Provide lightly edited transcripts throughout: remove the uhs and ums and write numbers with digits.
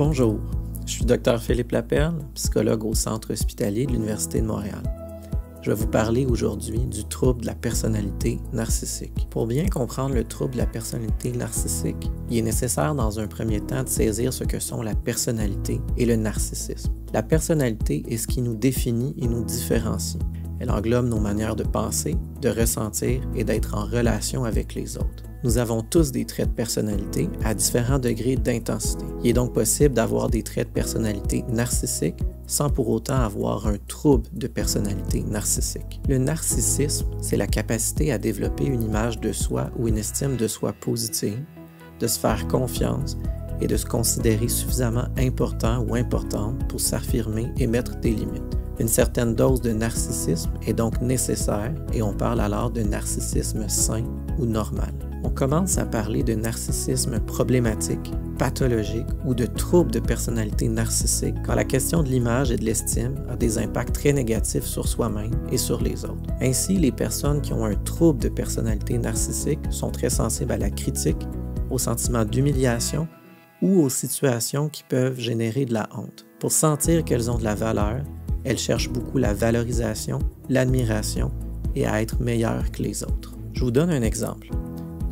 Bonjour, je suis Dr Philippe Laperle, psychologue au Centre hospitalier de l'Université de Montréal. Je vais vous parler aujourd'hui du trouble de la personnalité narcissique. Pour bien comprendre le trouble de la personnalité narcissique, il est nécessaire dans un premier temps de saisir ce que sont la personnalité et le narcissisme. La personnalité est ce qui nous définit et nous différencie. Elle englobe nos manières de penser, de ressentir et d'être en relation avec les autres. Nous avons tous des traits de personnalité à différents degrés d'intensité. Il est donc possible d'avoir des traits de personnalité narcissiques sans pour autant avoir un trouble de personnalité narcissique. Le narcissisme, c'est la capacité à développer une image de soi ou une estime de soi positive, de se faire confiance et de se considérer suffisamment important ou importante pour s'affirmer et mettre des limites. Une certaine dose de narcissisme est donc nécessaire et on parle alors de narcissisme sain ou normal. On commence à parler de narcissisme problématique, pathologique ou de trouble de personnalité narcissique quand la question de l'image et de l'estime a des impacts très négatifs sur soi-même et sur les autres. Ainsi, les personnes qui ont un trouble de personnalité narcissique sont très sensibles à la critique, au sentiment d'humiliation ou aux situations qui peuvent générer de la honte. Pour sentir qu'elles ont de la valeur, elles cherchent beaucoup la valorisation, l'admiration et à être meilleures que les autres. Je vous donne un exemple.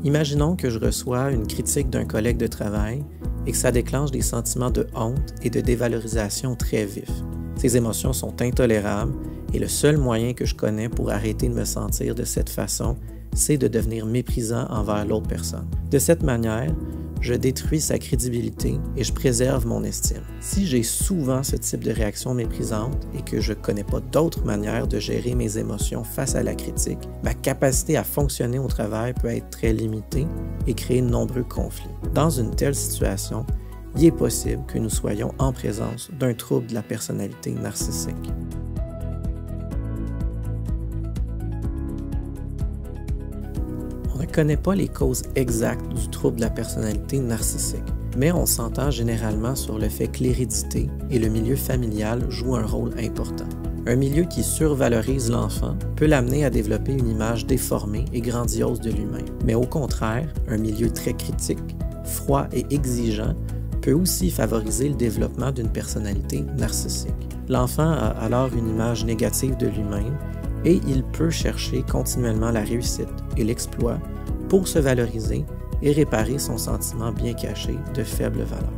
Imaginons que je reçois une critique d'un collègue de travail et que ça déclenche des sentiments de honte et de dévalorisation très vifs. Ces émotions sont intolérables et le seul moyen que je connais pour arrêter de me sentir de cette façon, c'est de devenir méprisant envers l'autre personne. De cette manière, je détruis sa crédibilité et je préserve mon estime. Si j'ai souvent ce type de réaction méprisante et que je ne connais pas d'autres manières de gérer mes émotions face à la critique, ma capacité à fonctionner au travail peut être très limitée et créer de nombreux conflits. Dans une telle situation, il est possible que nous soyons en présence d'un trouble de la personnalité narcissique. On ne connaît pas les causes exactes du trouble de la personnalité narcissique, mais on s'entend généralement sur le fait que l'hérédité et le milieu familial jouent un rôle important. Un milieu qui survalorise l'enfant peut l'amener à développer une image déformée et grandiose de lui-même. Mais au contraire, un milieu très critique, froid et exigeant peut aussi favoriser le développement d'une personnalité narcissique. L'enfant a alors une image négative de lui-même et il peut chercher continuellement la réussite et l'exploit pour se valoriser et réparer son sentiment bien caché de faible valeur.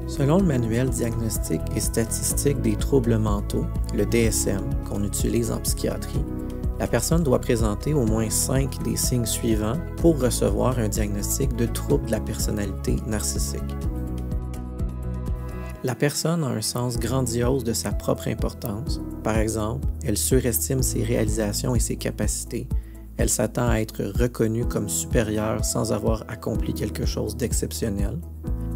Selon le manuel diagnostique et statistique des troubles mentaux, le DSM, qu'on utilise en psychiatrie, la personne doit présenter au moins 5 des signes suivants pour recevoir un diagnostic de trouble de la personnalité narcissique. La personne a un sens grandiose de sa propre importance. Par exemple, elle surestime ses réalisations et ses capacités. Elle s'attend à être reconnue comme supérieure sans avoir accompli quelque chose d'exceptionnel.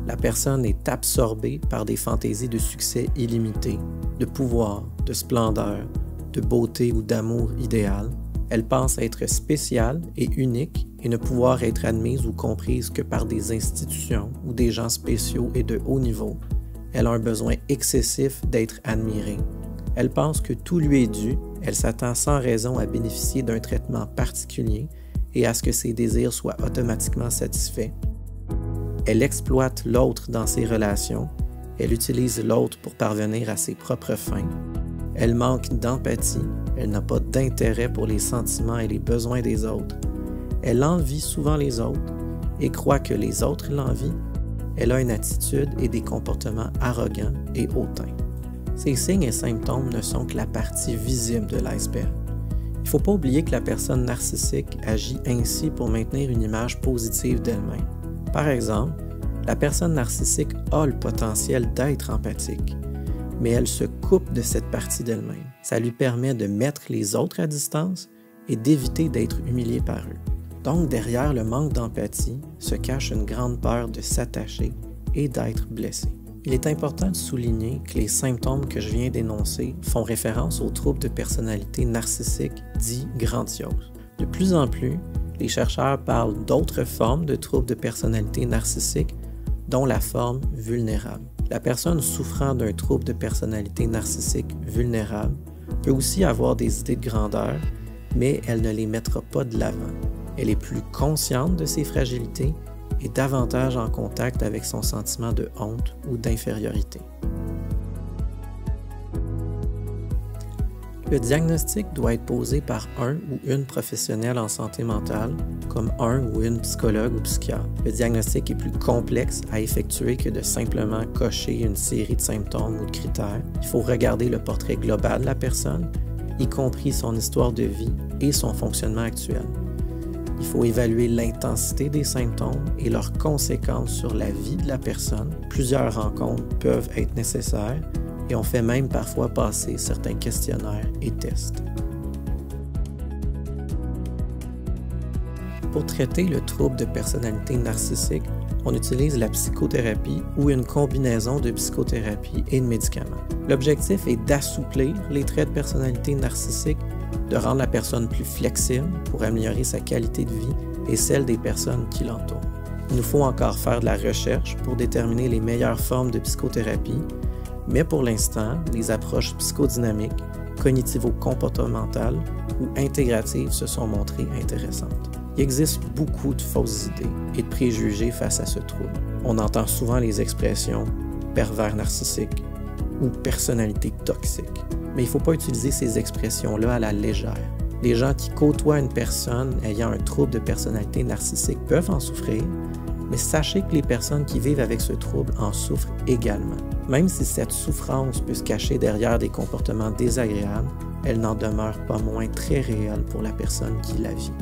La personne est absorbée par des fantaisies de succès illimité, de pouvoir, de splendeur, de beauté ou d'amour idéal. Elle pense être spéciale et unique et ne pouvoir être admise ou comprise que par des institutions ou des gens spéciaux et de haut niveau. Elle a un besoin excessif d'être admirée. Elle pense que tout lui est dû, elle s'attend sans raison à bénéficier d'un traitement particulier et à ce que ses désirs soient automatiquement satisfaits. Elle exploite l'autre dans ses relations, elle utilise l'autre pour parvenir à ses propres fins. Elle manque d'empathie, elle n'a pas d'intérêt pour les sentiments et les besoins des autres. Elle envie souvent les autres et croit que les autres l'envient. Elle a une attitude et des comportements arrogants et hautains. Ces signes et symptômes ne sont que la partie visible de l'iceberg. Il ne faut pas oublier que la personne narcissique agit ainsi pour maintenir une image positive d'elle-même. Par exemple, la personne narcissique a le potentiel d'être empathique, mais elle se coupe de cette partie d'elle-même. Ça lui permet de mettre les autres à distance et d'éviter d'être humiliée par eux. Donc, derrière le manque d'empathie se cache une grande peur de s'attacher et d'être blessé. Il est important de souligner que les symptômes que je viens d'énoncer font référence aux troubles de personnalité narcissique dits grandioses. De plus en plus, les chercheurs parlent d'autres formes de troubles de personnalité narcissique, dont la forme vulnérable. La personne souffrant d'un trouble de personnalité narcissique vulnérable peut aussi avoir des idées de grandeur, mais elle ne les mettra pas de l'avant. Elle est plus consciente de ses fragilités et davantage en contact avec son sentiment de honte ou d'infériorité. Le diagnostic doit être posé par un ou une professionnelle en santé mentale, comme un ou une psychologue ou psychiatre. Le diagnostic est plus complexe à effectuer que de simplement cocher une série de symptômes ou de critères. Il faut regarder le portrait global de la personne, y compris son histoire de vie et son fonctionnement actuel. Il faut évaluer l'intensité des symptômes et leurs conséquences sur la vie de la personne. Plusieurs rencontres peuvent être nécessaires et on fait même parfois passer certains questionnaires et tests. Pour traiter le trouble de personnalité narcissique, on utilise la psychothérapie ou une combinaison de psychothérapie et de médicaments. L'objectif est d'assouplir les traits de personnalité narcissique, de rendre la personne plus flexible pour améliorer sa qualité de vie et celle des personnes qui l'entourent. Il nous faut encore faire de la recherche pour déterminer les meilleures formes de psychothérapie, mais pour l'instant, les approches psychodynamiques, cognitivo-comportementales ou intégratives se sont montrées intéressantes. Il existe beaucoup de fausses idées et de préjugés face à ce trouble. On entend souvent les expressions « pervers narcissique » ou « personnalité toxique », mais il ne faut pas utiliser ces expressions-là à la légère. Les gens qui côtoient une personne ayant un trouble de personnalité narcissique peuvent en souffrir, mais sachez que les personnes qui vivent avec ce trouble en souffrent également. Même si cette souffrance peut se cacher derrière des comportements désagréables, elle n'en demeure pas moins très réelle pour la personne qui la vit.